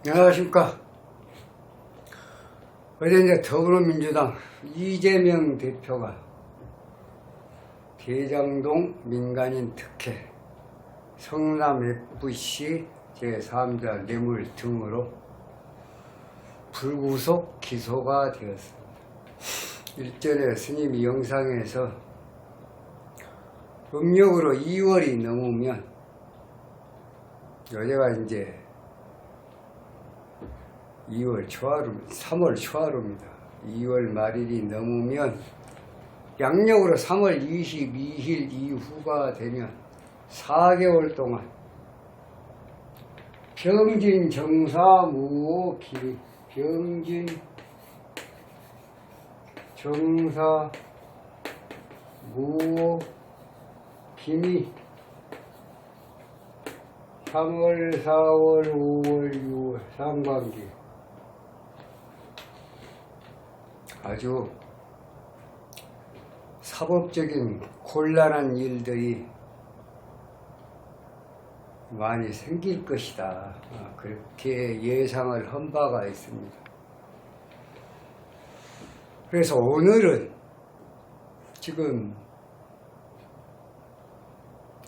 안녕하십니까. 어제 이제 더불어민주당 이재명 대표가 대장동 민간인 특혜, 성남FC 제3자 뇌물 등으로 불구속 기소가 되었습니다. 일전에 스님이 영상에서 음력으로 2월이 넘으면, 어제가 이제 2월 초하루, 3월 초하루입니다. 2월 말일이 넘으면 양력으로 3월 22일 이후가 되면 4개월 동안 병진 정사 무호 기미, 병진 정사 무호 기미 3월, 4월, 5월, 6월 상반기 아주 사법적인 곤란한 일들이 많이 생길 것이다. 그렇게 예상을 한 바가 있습니다. 그래서 오늘은 지금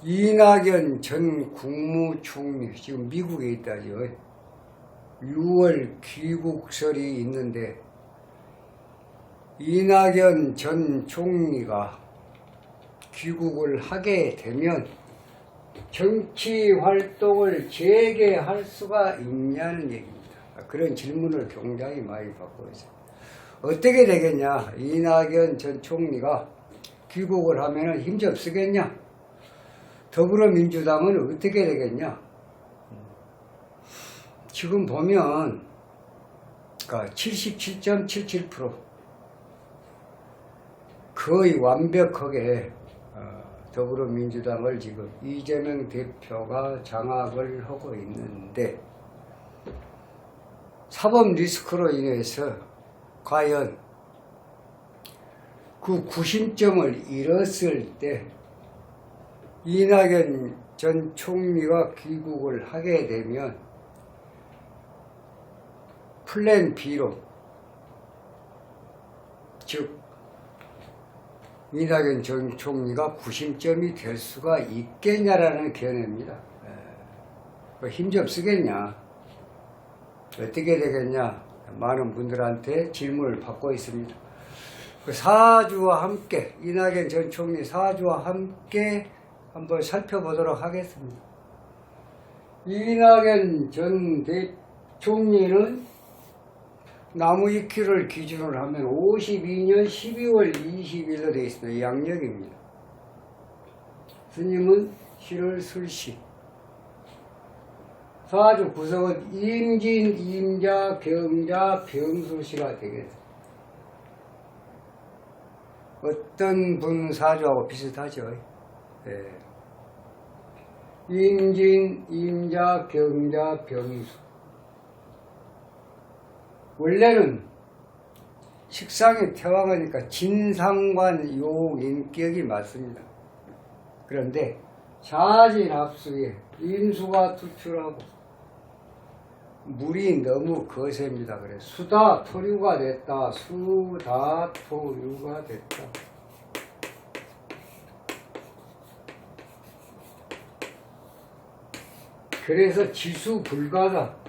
이낙연 전 국무총리, 지금 미국에 있다죠. 6월 귀국설이 있는데 이낙연 전 총리가 귀국을 하게 되면 정치 활동을 재개할 수가 있냐는 얘기입니다. 그런 질문을 굉장히 많이 받고 있어요. 어떻게 되겠냐? 이낙연 전 총리가 귀국을 하면 힘좀 쓰겠냐? 더불어민주당은 어떻게 되겠냐? 지금 보면 77.77% 거의 완벽하게 더불어민주당을 지금 이재명 대표가 장악을 하고 있는데, 사법 리스크로 인해서 과연 그 구심점을 잃었을 때 이낙연 전 총리가 귀국을 하게 되면 플랜 B로, 즉 이낙연 전 총리가 구심점이 될 수가 있겠냐라는 견해입니다. 힘 좀 쓰겠냐? 어떻게 되겠냐? 많은 분들한테 질문을 받고 있습니다. 그 사주와 함께, 이낙연 전 총리 사주와 함께 한번 살펴보도록 하겠습니다. 이낙연 전 총리는 나무위키를 기준으로 하면 52년 12월 20일로 되어 있습니다. 양력입니다. 스님은 7월 술시. 사주 구성은 임진, 임자, 병자, 병술시가 되겠습니다. 어떤 분 사주하고 비슷하죠. 네. 임진, 임자, 병자, 병수. 원래는 식상에 태왕하니까 진상관 용인격이 맞습니다. 그런데 자진합수에 임수가 투출하고 물이 너무 거셉니다. 그래서 수다토류가 됐다. 수다토류가 됐다. 그래서 지수불가다.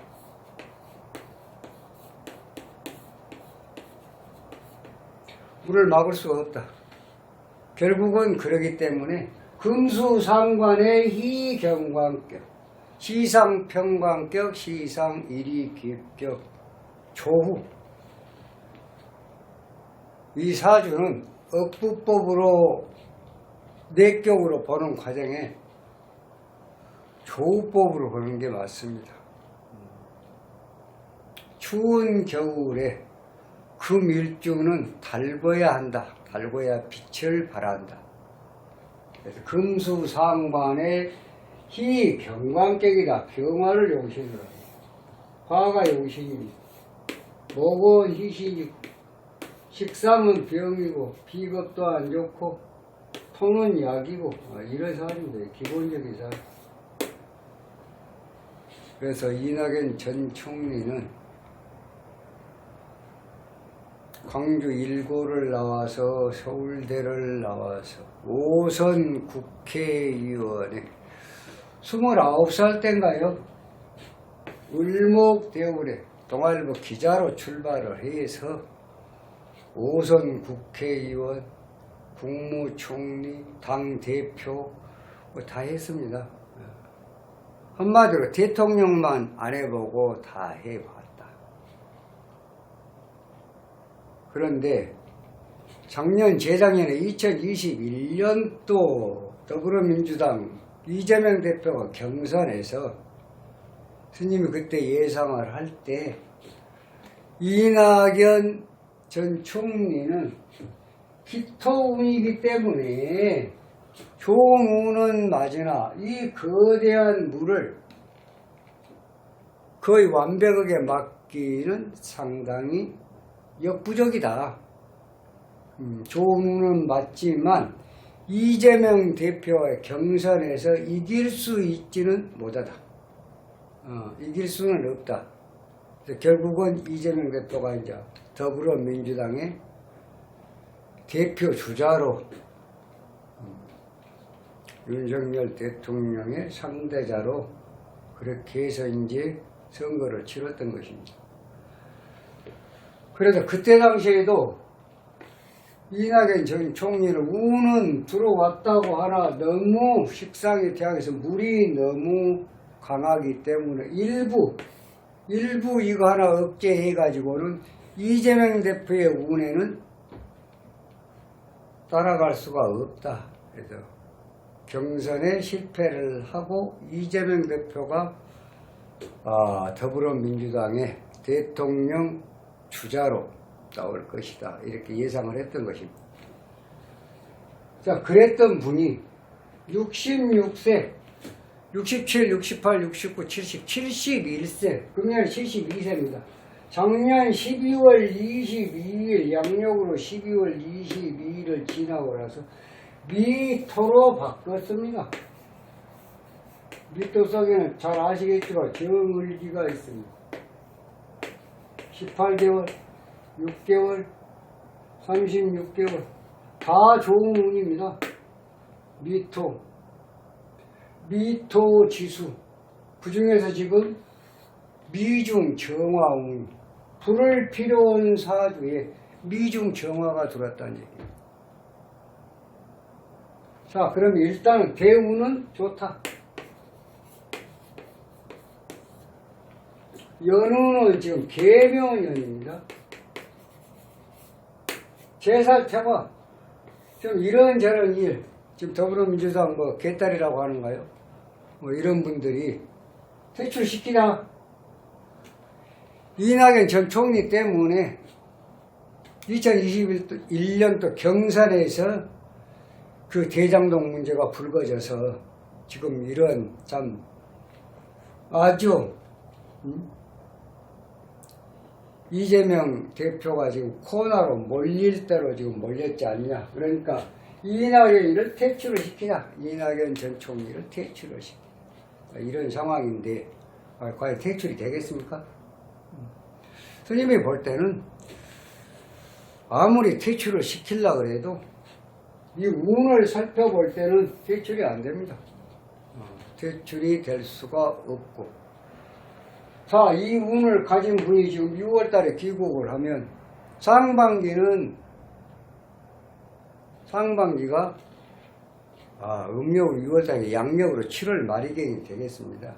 물을 막을 수가 없다. 결국은 그러기 때문에 금수상관의 희경관격, 시상평관격, 시상일이기격, 조후. 이 사주는 억부법으로 내격으로 보는 과정에 조후법으로 보는 게 맞습니다. 추운 겨울에 금일주는 달궈야 한다. 달궈야 빛을 발한다. 그래서 금수상관의 희경관격이다. 병화를 용신으로 합니다. 화가 용신입니다. 목은 희신이고, 식삼은 병이고, 비겁도 안 좋고, 통은 약이고, 이런 사람입니다. 기본적인 사람. 그래서 이낙연 전 총리는 광주 1고를 나와서 서울대를 나와서 5선 국회의원에 29살 때인가요? 을목대울에 동아일보 기자로 출발을 해서 5선 국회의원, 국무총리, 당대표 뭐 다 했습니다. 한마디로 대통령만 안 해보고 다 해봤다. 그런데 작년 재작년에 2021년도 더불어민주당 이재명 대표가 경선에서 스님이 그때 예상을 할 때 이낙연 전 총리는 기토운이기 때문에 좋은 운은 맞으나 이 거대한 물을 거의 완벽하게 막기는 상당히 역부족이다. 좋은 운은 맞지만 이재명 대표의 경선에서 이길 수 있지는 못하다. 이길 수는 없다. 결국은 이재명 대표가 이제 더불어민주당의 대표 주자로 윤석열 대통령의 상대자로 그렇게 해서 이제 선거를 치렀던 것입니다. 그래서 그때 당시에도 이낙연 전 총리는 운은 들어왔다고 하나 너무 식상의 태양에서 물이 너무 강하기 때문에 일부 이거 하나 억제해가지고는 이재명 대표의 운에는 따라갈 수가 없다. 그래서 경선에 실패를 하고 이재명 대표가 더불어민주당의 대통령 주자로 나올 것이다. 이렇게 예상을 했던 것입니다. 자, 그랬던 분이 66세, 67, 68, 69, 70, 71세, 금년 72세입니다. 작년 12월 22일 양력으로 12월 22일을 지나고 나서 미토로 바꿨습니다. 미토 속에는 잘 아시겠지만 정을기가 있습니다. 18개월, 6개월, 36개월 다 좋은 운입니다. 미토 지수 그 중에서 지금 미중 정화운 불을 필요한 사주에 미중 정화가 들어왔다는 얘기입니다. 자, 그럼 일단은 대운은 좋다. 연운은 지금 계명연입니다. 제살태가 좀 이런저런 일, 지금 더불어민주당 개딸이라고 하는가요? 이런 분들이 퇴출시키자. 이낙연 전 총리 때문에 2021년도 경선에서 그 대장동 문제가 불거져서 지금 이런 참 아주 이재명 대표가 지금 코너로 몰릴 대로 지금 몰렸지 않냐. 그러니까 이낙연을 퇴출을 시키자. 이낙연 전 총리를 퇴출을 시키자. 이런 상황인데 과연 퇴출이 되겠습니까? 스님이 볼 때는 아무리 퇴출을 시키려고 해도 이 운을 살펴볼 때는 퇴출이 안 됩니다. 퇴출이 될 수가 없고. 자, 이 운을 가진 분이 지금 6월 달에 귀국을 하면 상반기가 음력으로 6월 달에 양력으로 7월 말일경이 되겠습니다.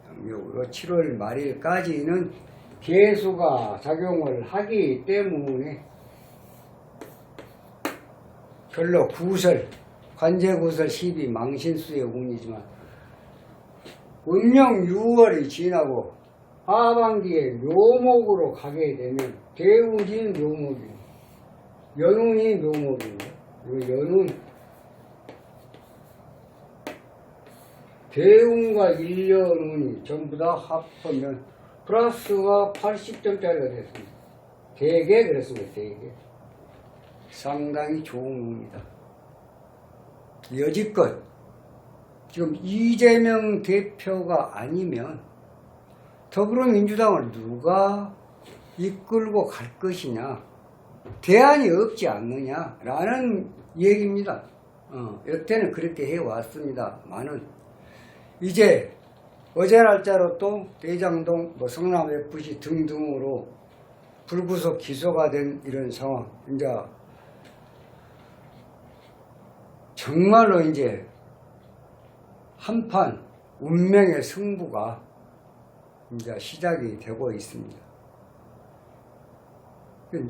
양력으로 7월 말일까지는 개수가 작용을 하기 때문에 별로 관제구설 12 망신수의 운이지만 운명 6월이 지나고 하반기에 묘목으로 가게 되면 대운이 묘목이고 연운이 묘목입니다. 연운 대운과 일년운이 전부 다 합하면 플러스가 80점짜리가 됐습니다. 되게 그랬습니다. 되게 상당히 좋은 운이다. 여지껏 지금 이재명 대표가 아니면 더불어민주당을 누가 이끌고 갈 것이냐, 대안이 없지 않느냐라는 얘기입니다. 여태는 그렇게 해왔습니다만은 이제 어제 날짜로 또 대장동, 성남 FC 등등으로 불구속 기소가 된 이런 상황, 이제 정말로 이제 한판 운명의 승부가 이제 시작이 되고 있습니다.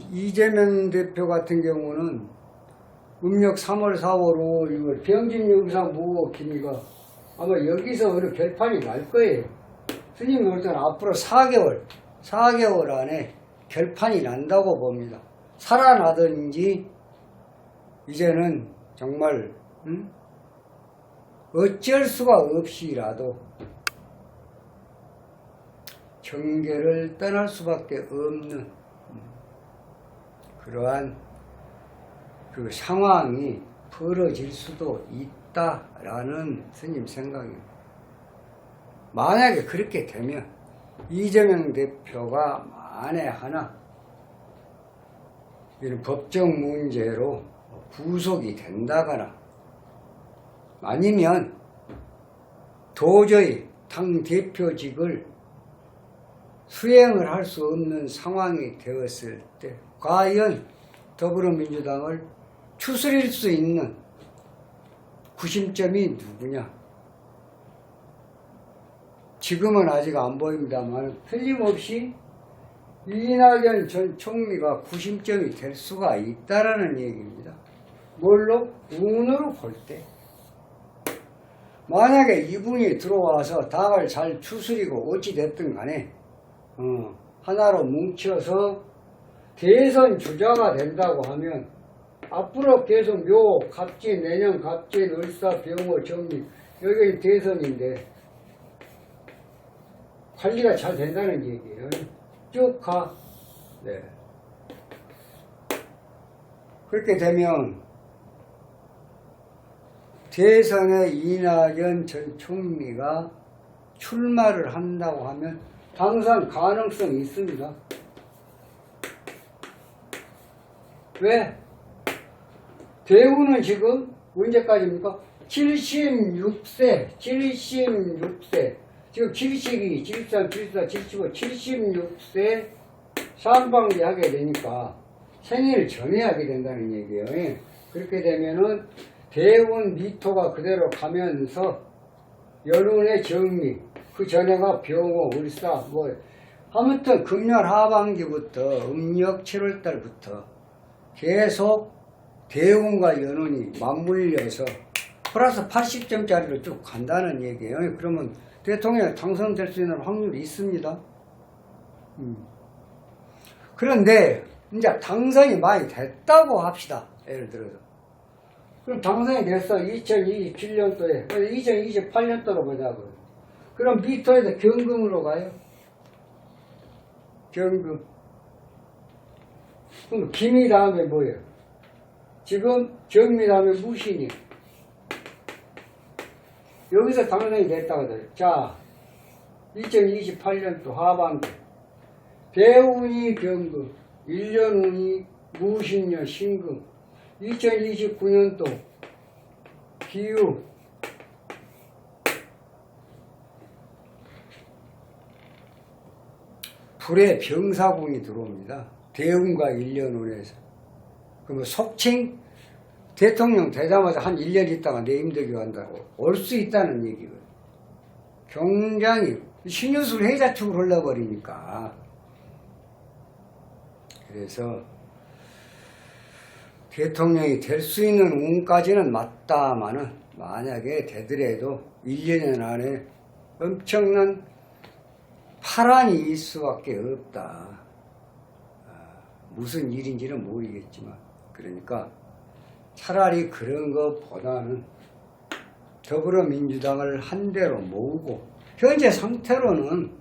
이재명 대표 같은 경우는 음력 3월, 4월, 5월, 6월 병진 영상 무고 기미가 아마 여기서 어느 결판이 날 거예요. 스님이 볼 때는 앞으로 4개월 안에 결판이 난다고 봅니다. 살아나든지 이제는 정말 어쩔 수가 없이라도 정계를 떠날 수밖에 없는 그러한 그 상황이 벌어질 수도 있다라는 스님 생각입니다. 만약에 그렇게 되면 이재명 대표가 만에 하나 이런 법적 문제로 구속이 된다거나 아니면 도저히 당 대표직을 수행을 할 수 없는 상황이 되었을 때 과연 더불어민주당을 추스릴 수 있는 구심점이 누구냐? 지금은 아직 안 보입니다만 틀림없이 이낙연 전 총리가 구심점이 될 수가 있다라는 얘기입니다. 뭘로? 운으로 볼 때. 만약에 이분이 들어와서 당을 잘 추스리고 어찌됐든 간에 하나로 뭉쳐서 대선 주자가 된다고 하면 앞으로 계속 묘, 갑진, 내년 갑진, 을사, 병호, 정리 여기 대선인데 관리가 잘 된다는 얘기예요. 쭉 가. 네. 그렇게 되면 대선에 이낙연 전 총리가 출마를 한다고 하면 당선 가능성이 있습니다. 왜? 대우는 지금 언제까지입니까? 76세. 지금 72, 73, 74, 75, 76세 상반기 하게 되니까 생일을 전에 하게 된다는 얘기예요. 그렇게 되면은 대운 미토가 그대로 가면서 여론의 정리, 그 전에가 병호, 을사, 아무튼 금년 하반기부터 음력 7월달부터 계속 대운과 연운이 맞물려서 플러스 80점짜리로 쭉 간다는 얘기예요. 그러면 대통령이 당선될 수 있는 확률이 있습니다. 그런데 이제 당선이 많이 됐다고 합시다. 예를 들어서. 그럼 당선이 됐어. 2027년도에. 2028년도로 보자고요. 그럼 미토에서 경금으로 가요. 경금. 그럼 김이 다음에 뭐예요? 지금 정미 다음에 무신이. 여기서 당선이 됐다고 해요. 자, 2028년도 하반기. 대운이 경금, 1년 운이 무신년 신금, 2029년도 기후, 불의 병사궁이 들어옵니다. 대운과 1년 운에서. 그러면 속칭 대통령 되자마자 한 1년 있다가 내임되기 한다고 올 수 있다는 얘기거든요. 굉장히 신유술 해자축을 흘러버리니까. 그래서 대통령이 될 수 있는 운까지는 맞다마는 만약에 되더라도 1년 안에 엄청난 파란이 있을 수밖에 없다. 무슨 일인지는 모르겠지만 그러니까 차라리 그런 것보다는 더불어민주당을 한 대로 모으고 현재 상태로는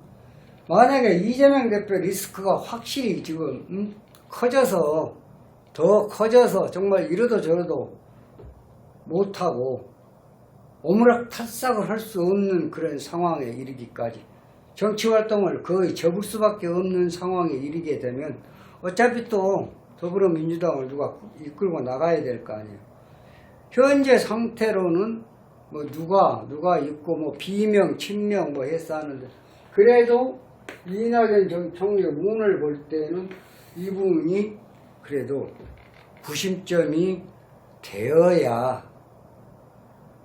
만약에 이재명 대표 리스크가 확실히 지금 더 커져서 정말 이러도 저러도 못하고 오므락탈락을 할 수 없는 그런 상황에 이르기까지 정치활동을 거의 접을 수밖에 없는 상황에 이르게 되면 어차피 또 더불어민주당을 누가 이끌고 나가야 될 거 아니에요. 현재 상태로는 뭐 누가 있고 뭐 비명, 친명 뭐 했어 하는데 그래도 이낙연 전 총리의 운을 볼 때는 이분이 그래도 구심점이 되어야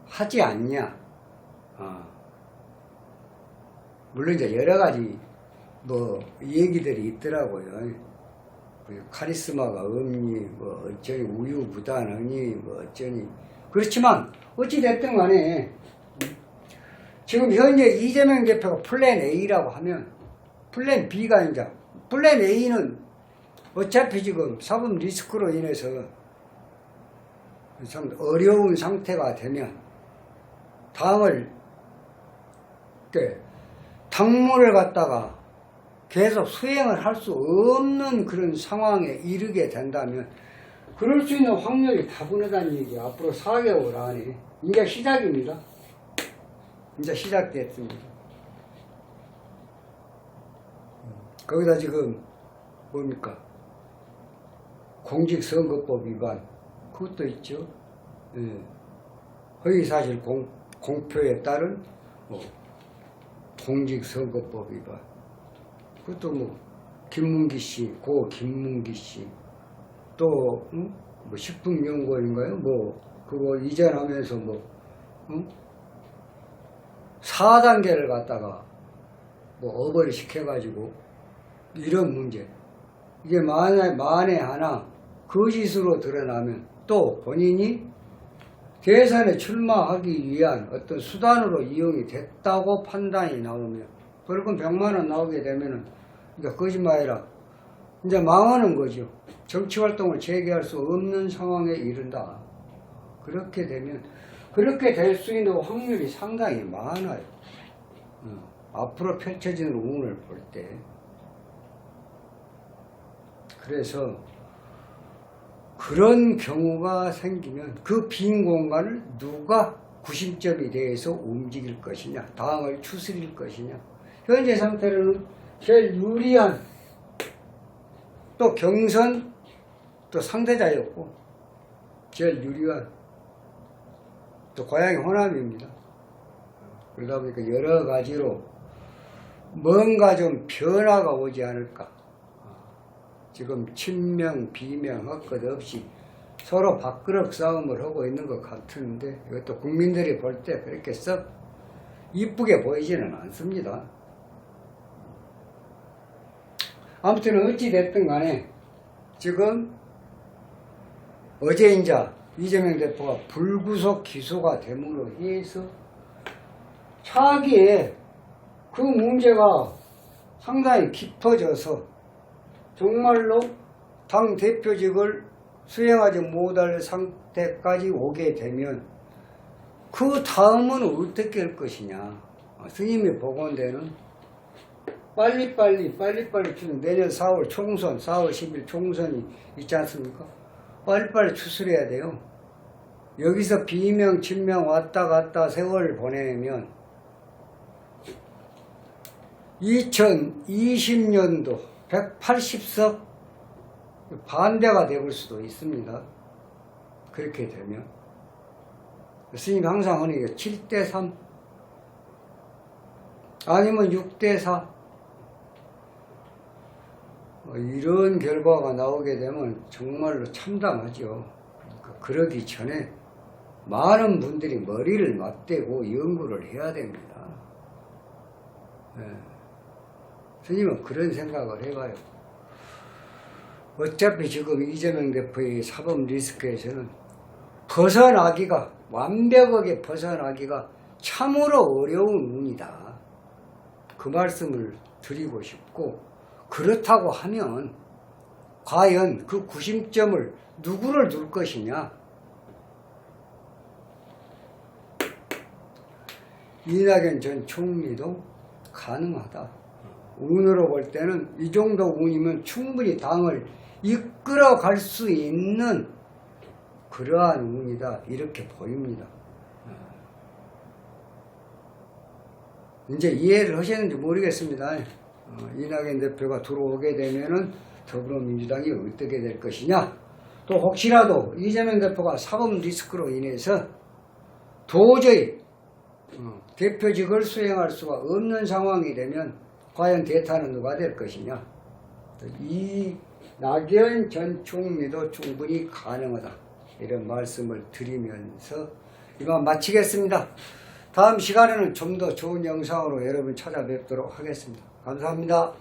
하지 않냐. 물론 이제 여러 가지 뭐 얘기들이 있더라고요. 카리스마가 없니, 뭐 어쩌니 우유부단하니, 뭐 어쩌니. 그렇지만 어찌 됐든 간에 지금 현재 이재명 대표가 플랜 A라고 하면 플랜 B가 이제 플랜 A는 어차피 지금 사법 리스크로 인해서 참 어려운 상태가 되면 당을 당무를 갖다가 계속 수행을 할 수 없는 그런 상황에 이르게 된다면 그럴 수 있는 확률이 다분하다는 얘기야. 앞으로 4개월 안에 이제 시작입니다. 이제 시작됐습니다. 거기다 지금 뭡니까? 공직선거법 위반 그것도 있죠. 허위사실 공표에 따른 공직선거법 위반 그것도 뭐 김문기 씨, 고 김문기 씨 또 뭐 식품연구원인가요? 뭐 그거 이전하면서 뭐 4단계를 갖다가 뭐 업을 시켜가지고 이런 문제 이게 만에 하나 거짓으로 드러나면 또 본인이 대선에 출마하기 위한 어떤 수단으로 이용이 됐다고 판단이 나오면 벌금 100만 원 나오게 되면은 그러니까 거짓말이라 이제 망하는 거죠. 정치활동을 재개할 수 없는 상황에 이른다. 그렇게 되면 그렇게 될 수 있는 확률이 상당히 많아요. 앞으로 펼쳐지는 운을 볼 때. 그래서 그런 경우가 생기면 그 빈 공간을 누가 구심점이 대해서 움직일 것이냐, 당을 추스릴 것이냐. 현재 상태로는 제일 유리한 또 경선 또 상대자였고 제일 유리한 또 고향이 호남입니다. 그러다 보니까 여러 가지로 뭔가 좀 변화가 오지 않을까. 지금 친명, 비명, 헛것 없이 서로 밥그릇 싸움을 하고 있는 것 같은데 이것도 국민들이 볼 때 그렇게 썩 이쁘게 보이지는 않습니다. 아무튼 어찌 됐든 간에 지금 어제 이제 이재명 대표가 불구속 기소가 됨으로 해서 차기에 그 문제가 상당히 깊어져서 정말로 당 대표직을 수행하지 못할 상태까지 오게 되면 그 다음은 어떻게 할 것이냐. 스님이 보건대는 빨리빨리 내년 4월 총선, 4월 10일 총선이 있지 않습니까? 빨리빨리 추스려야 돼요. 여기서 비명, 친명 왔다 갔다 세월을 보내면 2020년도 180석 반대가 되볼 수도 있습니다. 그렇게 되면 스님이 항상 하는 게 7대3 아니면 6대4 이런 결과가 나오게 되면 정말로 참담하죠. 그러기 전에 많은 분들이 머리를 맞대고 연구를 해야 됩니다. 스님은 그런 생각을 해봐요. 어차피 지금 이재명 대표의 사법 리스크에서는 벗어나기가 완벽하게 벗어나기가 참으로 어려운 운이다. 그 말씀을 드리고 싶고 그렇다고 하면 과연 그 구심점을 누구를 둘 것이냐. 이낙연 전 총리도 가능하다. 운으로 볼 때는 이 정도 운이면 충분히 당을 이끌어 갈 수 있는 그러한 운이다. 이렇게 보입니다. 이제 이해를 하셨는지 모르겠습니다. 이낙연 대표가 들어오게 되면은 더불어민주당이 어떻게 될 것이냐. 또 혹시라도 이재명 대표가 사법 리스크로 인해서 도저히 대표직을 수행할 수가 없는 상황이 되면 과연 대타는 누가 될 것이냐. 이낙연 전 총리도 충분히 가능하다. 이런 말씀을 드리면서 이만 마치겠습니다. 다음 시간에는 좀 더 좋은 영상으로 여러분 찾아뵙도록 하겠습니다. 감사합니다.